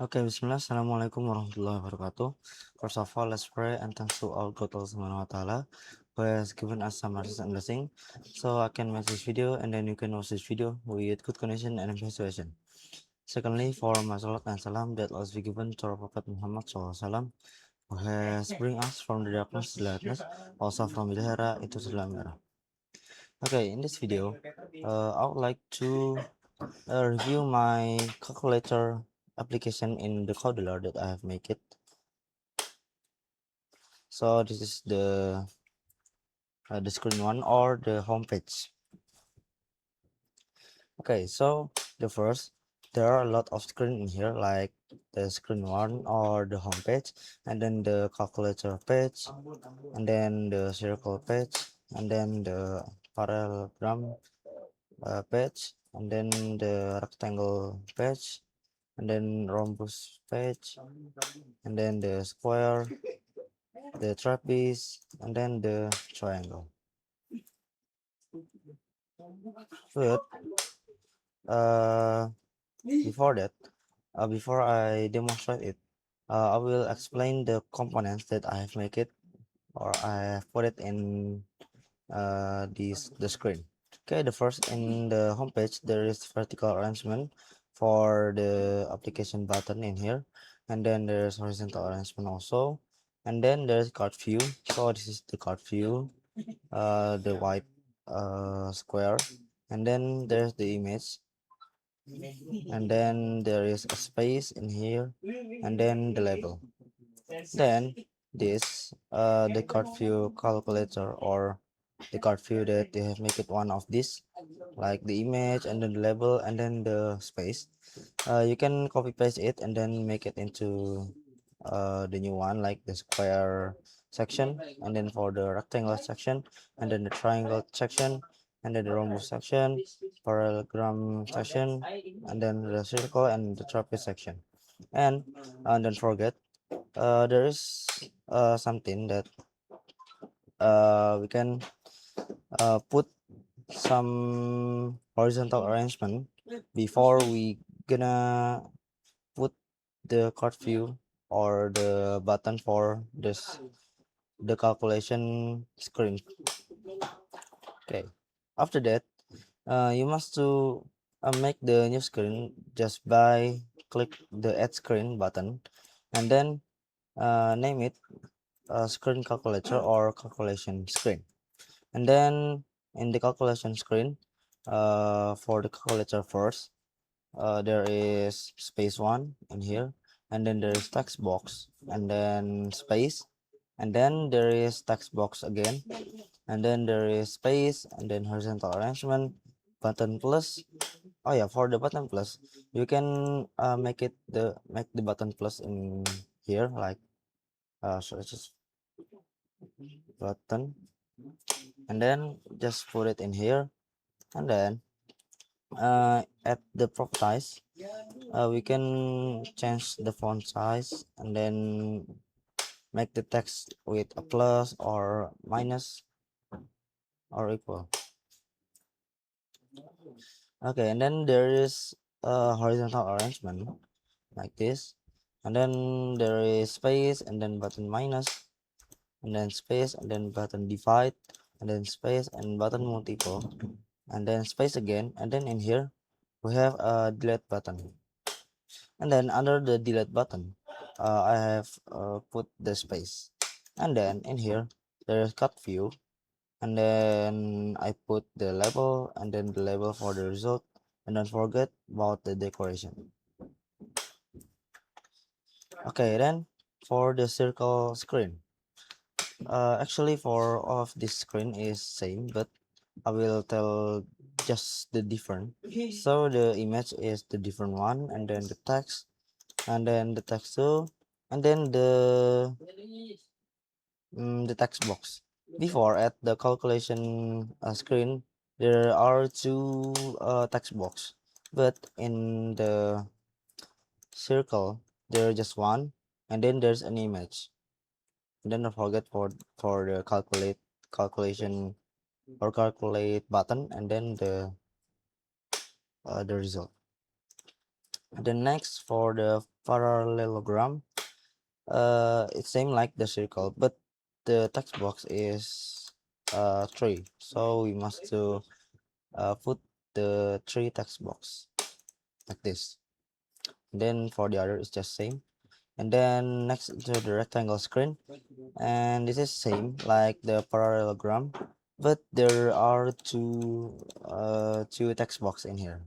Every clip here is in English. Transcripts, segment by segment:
Okay, Bismillah. Assalamualaikum warahmatullahi wabarakatuh. First of all, let's pray and thanks to our God Allah Subhanahu wa Ta'ala who has given us some mercy and blessing, so I can make this video and then you can watch this video with good connection and appreciation. Secondly, for my salat and salam that was be given to our Prophet Muhammad SAW, who has bring us from the darkness to the lightness, also from the era into the era. Okay, in this video, I would like to review my calculator application in the Codeler that I have made it. So this is the screen one or the home page. Okay, so the first, there are a lot of screen in here, like the screen one or the home page, and then the calculator page, and then the circle page, and then the parallelogram page, and then the rectangle page, and then rhombus page, and then the square, the trapeze, and then the triangle. But before that, before I demonstrate it, I will explain the components that I have made it, or I have put it in the screen. Okay, the first, in the homepage there is vertical arrangement for the application button in here, and then there's horizontal arrangement also, and then there's card view. So this is the card view, the white square, and then there's the image, and then there is a space in here, and then the label. Then this the card view calculator, or the card view that they have make it one of this, like the image and then the label and then the space. You can copy paste it and then make it into the new one, like the square section, and then for the rectangle section, and then the triangle section, and then the rhombus section, parallelogram section, and then the circle and the trapeze section. And don't forget, there is something that we can put some horizontal arrangement before we gonna put the card view or the button for this the calculation screen. Okay, after that, you must to make the new screen just by click the add screen button, and then name it screen calculator or calculation screen. And then in the calculation screen, for the calculator first, there is space one in here, and then there is text box, and then space, and then there is text box again, and then there is space, and then horizontal arrangement, button plus. Oh yeah, for the button plus, you can make the button plus in here, like so it's just button, and then just put it in here, and then at the prop size, we can change the font size, and then make the text with a plus or minus or equal. Okay, and then there is a horizontal arrangement like this, and then there is space, and then button minus, and then space, and then button divide, and then space and button multiple, and then space again, and then in here we have a delete button, and then under the delete button, I have put the space, and then in here there is cut view, and then I put the label, and then the label for the result, and don't forget about the decoration. Okay, then for the circle screen, actually for all of this screen is same, but I will tell just the different. So the image is the different one, and then the text, and then the text too, and then the text box. Before, at the calculation screen, there are two text box, but in the circle there is just one, and then there's an image. And then don't forget for the calculation or calculate button, and then the result. The next for the parallelogram, it same like the circle, but the text box is 3, so we must to put the 3 text box like this. Then for the other it's just same. And then next to the rectangle screen, and this is same like the parallelogram, but there are two text box in here,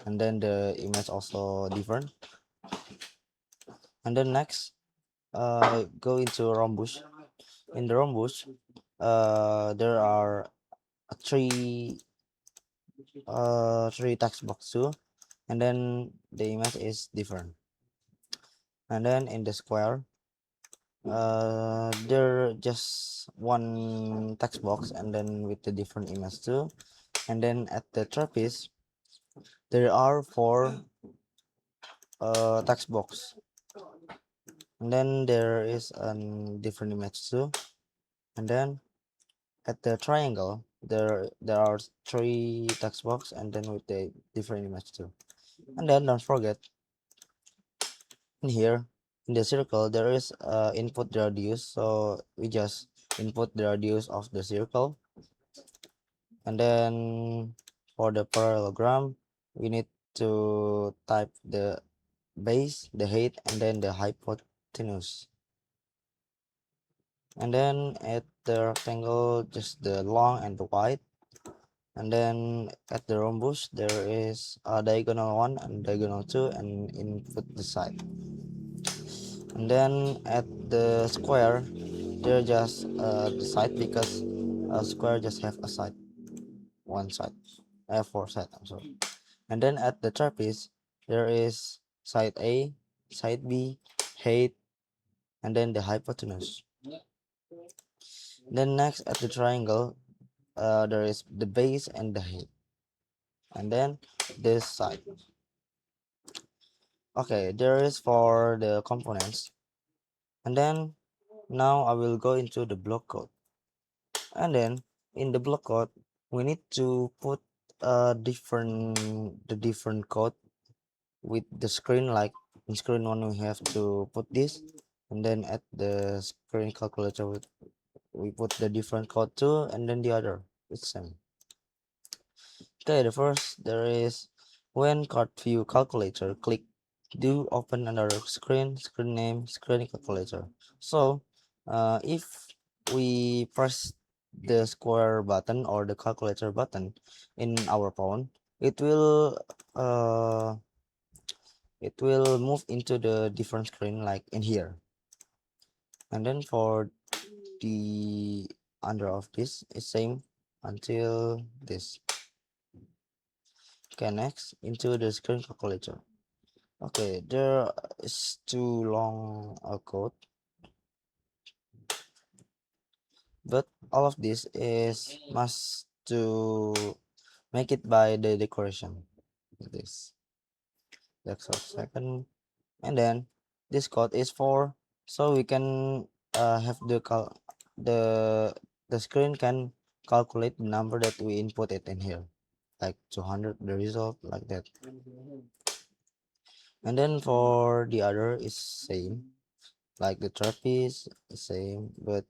and then the image also different. And then next go into rhombus. In the rhombus there are three three text box too, and then the image is different. And then in the square there just one text box and then with the different image too. And then at the trapeze there are 4 text box, and then there is a different image too. And then at the triangle there are 3 text box and then with the different image too. And then don't forget, in here in the circle there is input radius, so we just input the radius of the circle. And then for the parallelogram we need to type the base, the height, and then the hypotenuse. And then at the rectangle just the long and the wide. And then at the rhombus there is a diagonal 1 and diagonal 2 and input the side. And then at the square they're just the side, because a square just have a side, one side, 4 side, I'm sorry. And then at the trapeze there is side A, side B, height, and then the hypotenuse. Then next at the triangle there is the base and the height, and then this side. Okay, there is for the components. And then now I will go into the block code. And then in the block code we need to put different code with the screen. Like in screen 1 we have to put this, and then at the screen calculator we put the different code too, and then the other it's same. Okay, the first there is when card view calculator, click do open another screen name, screen calculator. So if we press the square button or the calculator button in our phone, uh, it will move into the different screen like in here. And then for the under of this is same until this. Okay, next into the screen calculator. Okay, there is too long a code, but all of this is must to make it by the decoration like this. That's a second. And then this code is for, so we can have the the screen can calculate the number that we input it in here, like 200 the result like that. And then for the other is same like the trapeze same, but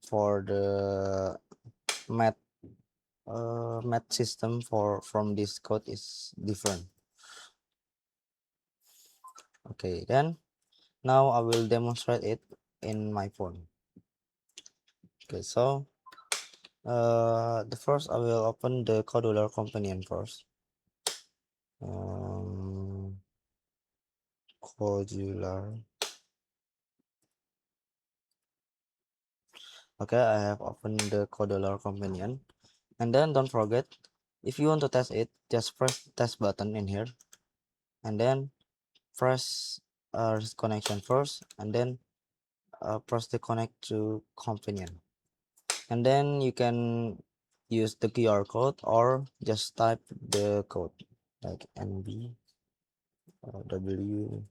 for the math math system for from this code is different. Okay, then now I will demonstrate it in my phone. Okay, so the first I will open the Codular companion first. um, Codular. Okay, I have opened the Codular companion. And then don't forget, if you want to test it, just press the test button in here, and then press connection first, and then press the connect to companion. And then you can use the QR code or just type the code like NB or WGXM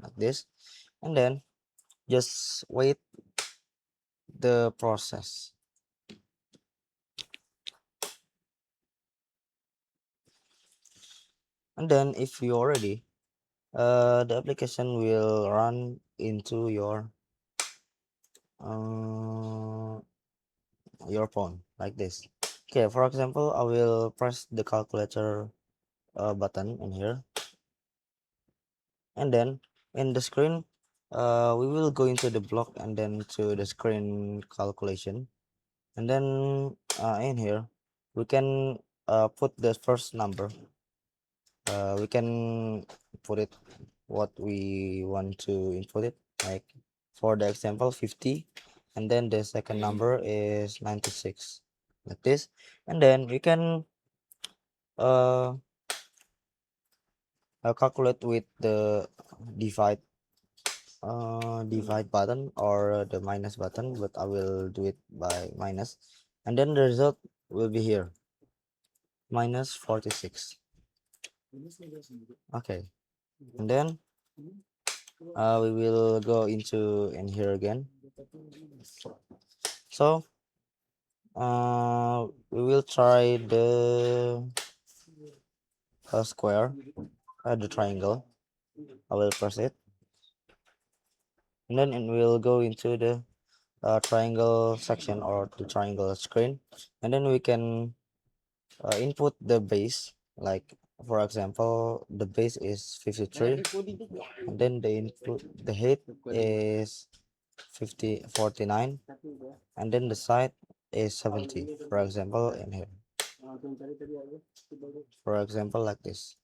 like this, and then just wait the process. And then if you are ready, the application will run into uh, your phone like this. Okay, for example, I will press the calculator button in here, and then in the screen, we will go into the block and then to the screen calculation, and then in here we can put the first number. We can put it what we want to input it, like for the example 50, and then the second number is 96, like this. And then we can uh, calculate with the divide divide button or the minus button, but I will do it by minus, and then the result will be here, minus 46. Okay, and then we will go into in here again. So we will try the square, the triangle. I will press it, and then it will go into the triangle section or the triangle screen, and then we can input the base, like for example the base is 53, and then the height is 49, and then the side is 70, for example in here, for example like this.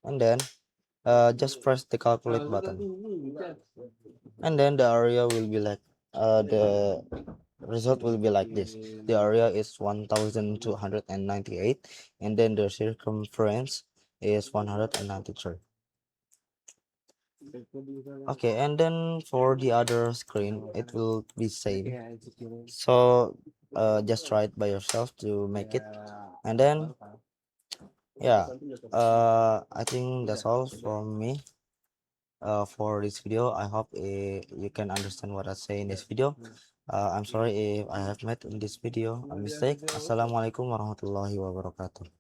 And then just press the calculate button, and then the area will be like the result will be like this. The area is 1298, and then the circumference is 193. Okay, and then for the other screen it will be same. So just try it by yourself to make it, and then yeah, I think that's all from me for this video. I hope you can understand what I say in this video. I'm sorry if I have made in this video a mistake. Assalamualaikum warahmatullahi wabarakatuh.